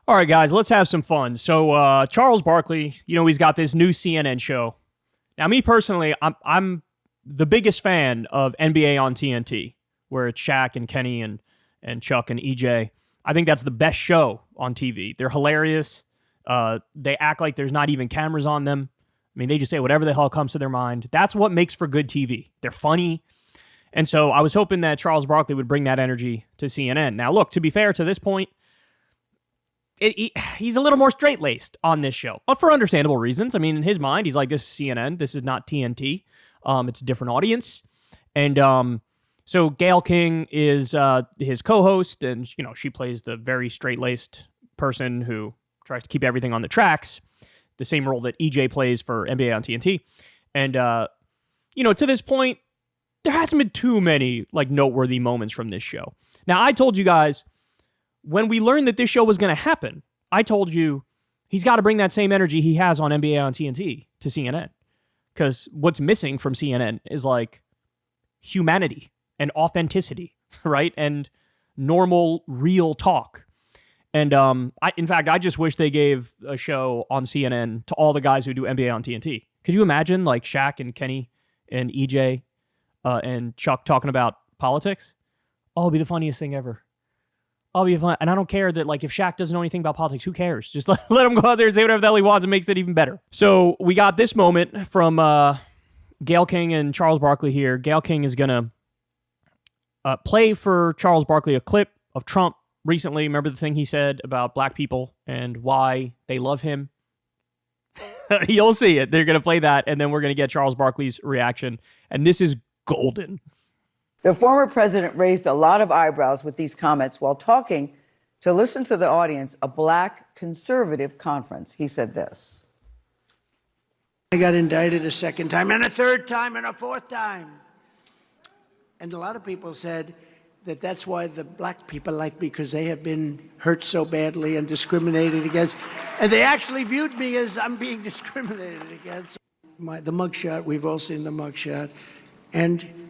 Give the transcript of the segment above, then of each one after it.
All right, guys, let's have some fun. So Charles Barkley, he's got this new CNN show. Now, me personally, I'm the biggest fan of NBA on TNT, where it's Shaq and Kenny and Chuck and EJ. I think that's the best show on TV. They're hilarious. They act like there's not even cameras on them. I mean, they just say whatever the hell comes to their mind. That's what makes for good TV. They're funny. And so I was hoping that Charles Barkley would bring that energy to CNN. Now, look, to be fair, to this point, he's a little more straight-laced on this show, but for understandable reasons. I mean, in his mind, he's like, this is CNN. This is not TNT. It's a different audience. And so Gayle King is his co-host, and, she plays the very straight-laced person who tries to keep everything on the tracks, the same role that EJ plays for NBA on TNT. And, to this point, there hasn't been too many, noteworthy moments from this show. Now, I told you guys, when we learned that this show was going to happen, I told you he's got to bring that same energy he has on NBA on TNT to CNN. Because what's missing from CNN is humanity and authenticity, right? And normal, real talk. And in fact, I just wish they gave a show on CNN to all the guys who do NBA on TNT. Could you imagine Shaq and Kenny and EJ and Chuck talking about politics? Oh, it'd be the funniest thing ever. I'll be fun. And I don't care that, if Shaq doesn't know anything about politics, who cares? Just let him go out there and say whatever the hell he wants. It makes it even better. So we got this moment from Gayle King and Charles Barkley here. Gayle King is going to play for Charles Barkley a clip of Trump recently. Remember the thing he said about black people and why they love him? You'll see it. They're going to play that, and then we're going to get Charles Barkley's reaction. And this is golden. The former president raised a lot of eyebrows with these comments while talking to listen to the audience, a black conservative conference. He said this. I got indicted a second time and a third time and a fourth time. And a lot of people said that that's why the black people like me, because they have been hurt so badly and discriminated against. And they actually viewed me as I'm being discriminated against. The mugshot, we've all seen the mugshot. And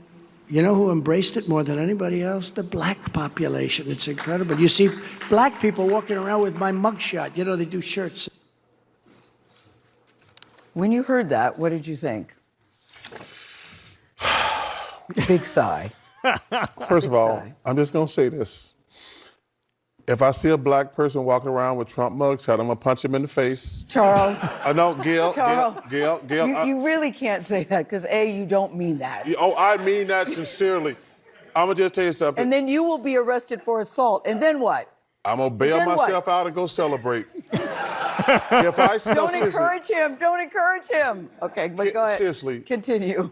you know who embraced it more than anybody else? The black population. It's incredible. You see black people walking around with my mugshot. They do shirts. When you heard that, what did you think? Big sigh. First of all, I'm just going to say this. If I see a black person walking around with Trump mugshot, I'm going to punch him in the face. Charles. No, Gayle. Charles. Gayle. You really can't say that because, A, you don't mean that. Oh, I mean that sincerely. I'm going to just tell you something. And then you will be arrested for assault. And then what? I'm going to bail myself out and go celebrate. If I see Don't encourage him. Don't encourage him. Okay, but go ahead. Seriously. Continue.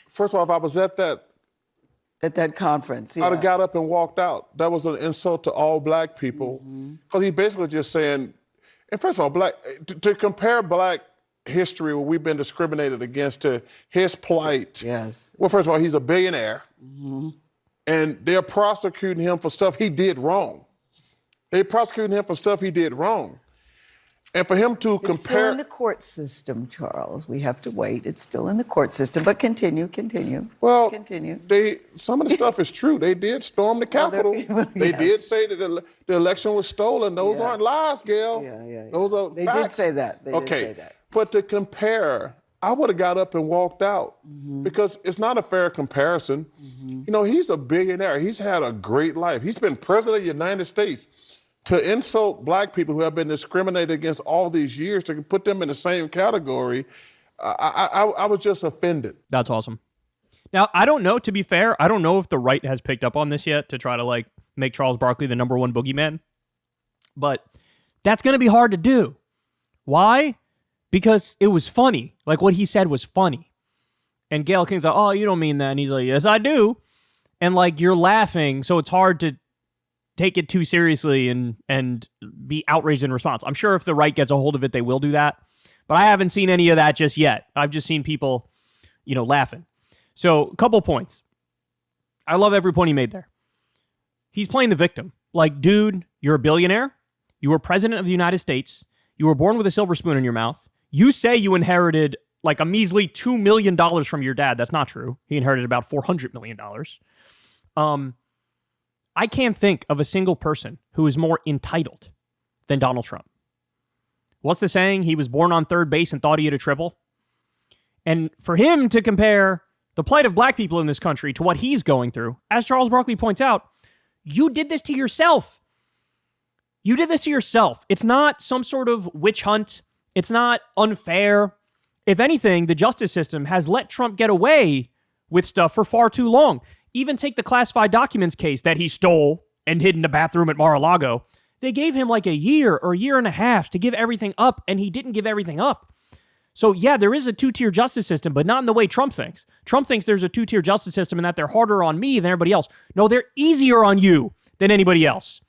First of all, if I was at that conference, yeah. I'd have got up and walked out. That was an insult to all black people. Because he basically just saying, and first of all, to compare black history where we've been discriminated against to his plight. Yes. Well, first of all, he's a billionaire. And they're prosecuting him for stuff he did wrong. They're prosecuting him for stuff he did wrong. And for him to compare... It's still in the court system, Charles. We have to wait. It's still in the court system. But continue. Well, continue. Some of the stuff is true. They did storm the Capitol. They did say that the election was stolen. Those aren't lies, Gayle. Yeah. Those are They facts. did say that. They did say that. But to compare, I would have got up and walked out because it's not a fair comparison. He's a billionaire. He's had a great life. He's been president of the United States. To insult black people who have been discriminated against all these years, to put them in the same category, I was just offended. That's awesome. Now, I don't know, to be fair, I don't know if the right has picked up on this yet to try to make Charles Barkley the number one boogeyman. But that's going to be hard to do. Why? Because it was funny. What he said was funny. And Gayle King's like, oh, you don't mean that. And he's like, yes, I do. And you're laughing, so it's hard to take it too seriously and be outraged in response. I'm sure if the right gets a hold of it, they will do that. But I haven't seen any of that just yet. I've just seen people, laughing. So a couple points. I love every point he made there. He's playing the victim. Dude, you're a billionaire. You were president of the United States. You were born with a silver spoon in your mouth. You say you inherited a measly $2 million from your dad. That's not true. He inherited about $400 million. I can't think of a single person who is more entitled than Donald Trump. What's the saying? He was born on third base and thought he had a triple. And for him to compare the plight of black people in this country to what he's going through, as Charles Barkley points out, you did this to yourself. You did this to yourself. It's not some sort of witch hunt. It's not unfair. If anything, the justice system has let Trump get away with stuff for far too long. Even take the classified documents case that he stole and hid in the bathroom at Mar-a-Lago. They gave him like a year or a year and a half to give everything up, and he didn't give everything up. So yeah, there is a two-tier justice system, but not in the way Trump thinks. Trump thinks there's a two-tier justice system and that they're harder on me than everybody else. No, they're easier on you than anybody else.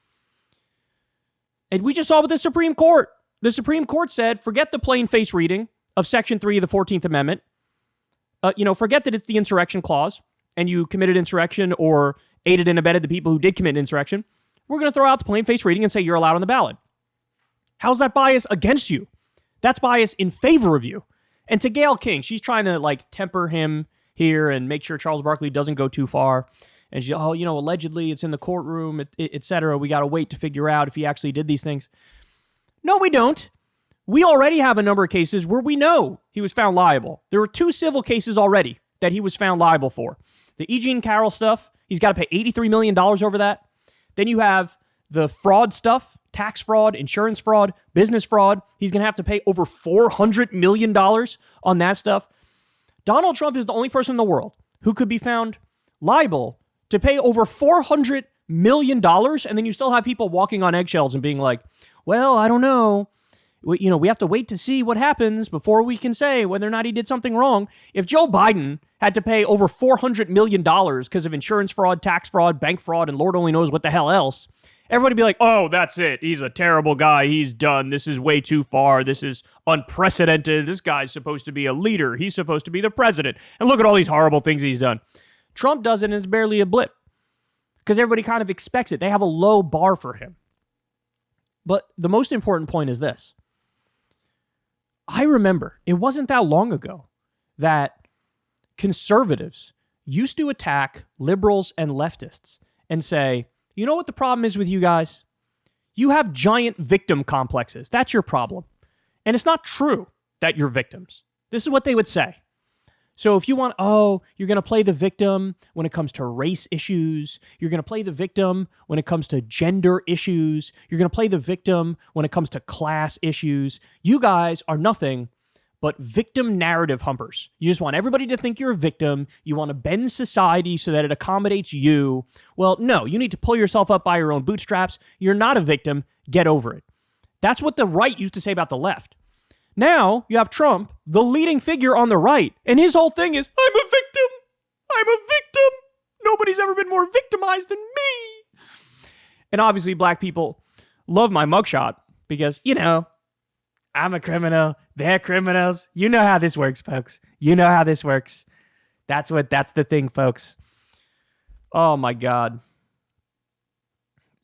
And we just saw with the Supreme Court. The Supreme Court said, forget the plain face reading of Section 3 of the 14th Amendment. Forget that it's the insurrection clause and you committed insurrection or aided and abetted the people who did commit insurrection. We're going to throw out the plain face reading and say you're allowed on the ballot. How's that bias against you? That's bias in favor of you. And to Gayle King, she's trying to temper him here and make sure Charles Barkley doesn't go too far. And she, allegedly it's in the courtroom, et cetera. We got to wait to figure out if he actually did these things. No, we don't. We already have a number of cases where we know he was found liable. There were 2 civil cases already that he was found liable for. The E. Jean Carroll stuff, he's got to pay $83 million over that. Then you have the fraud stuff, tax fraud, insurance fraud, business fraud. He's going to have to pay over $400 million on that stuff. Donald Trump is the only person in the world who could be found liable to pay over $400 million. And then you still have people walking on eggshells and being like, well, I don't know. We have to wait to see what happens before we can say whether or not he did something wrong. If Joe Biden had to pay over $400 million because of insurance fraud, tax fraud, bank fraud, and Lord only knows what the hell else, everybody would be like, oh, that's it. He's a terrible guy. He's done. This is way too far. This is unprecedented. This guy's supposed to be a leader. He's supposed to be the president. And look at all these horrible things he's done. Trump does it and it's barely a blip because everybody kind of expects it. They have a low bar for him. But the most important point is this. I remember it wasn't that long ago that conservatives used to attack liberals and leftists and say, you know what the problem is with you guys? You have giant victim complexes. That's your problem. And it's not true that you're victims. This is what they would say. So if you want, you're going to play the victim when it comes to race issues. You're going to play the victim when it comes to gender issues. You're going to play the victim when it comes to class issues. You guys are nothing but victim narrative humpers. You just want everybody to think you're a victim. You want to bend society so that it accommodates you. Well, no, you need to pull yourself up by your own bootstraps. You're not a victim. Get over it. That's what the right used to say about the left. Now you have Trump, the leading figure on the right, and his whole thing is, I'm a victim. I'm a victim. Nobody's ever been more victimized than me. And obviously black people love my mugshot because, I'm a criminal. They're criminals. You know how this works, folks. You know how this works. That's the thing, folks. Oh my God.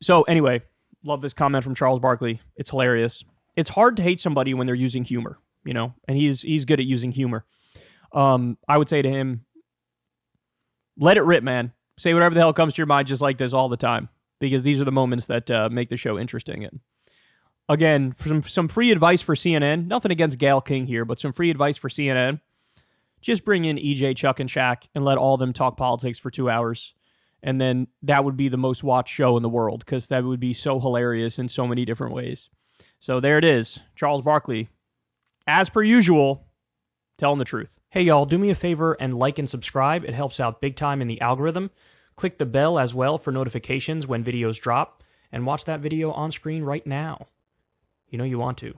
So anyway, love this comment from Charles Barkley. It's hilarious. It's hard to hate somebody when they're using humor, and he's good at using humor. I would say to him, let it rip, man. Say whatever the hell comes to your mind just like this all the time, because these are the moments that make the show interesting. And again, some free advice for CNN. Nothing against Gayle King here, but some free advice for CNN. Just bring in EJ, Chuck, and Shaq and let all of them talk politics for 2 hours. And then that would be the most watched show in the world because that would be so hilarious in so many different ways. So there it is. Charles Barkley, as per usual, telling the truth. Hey, y'all, do me a favor and like and subscribe. It helps out big time in the algorithm. Click the bell as well for notifications when videos drop. And watch that video on screen right now. You know you want to.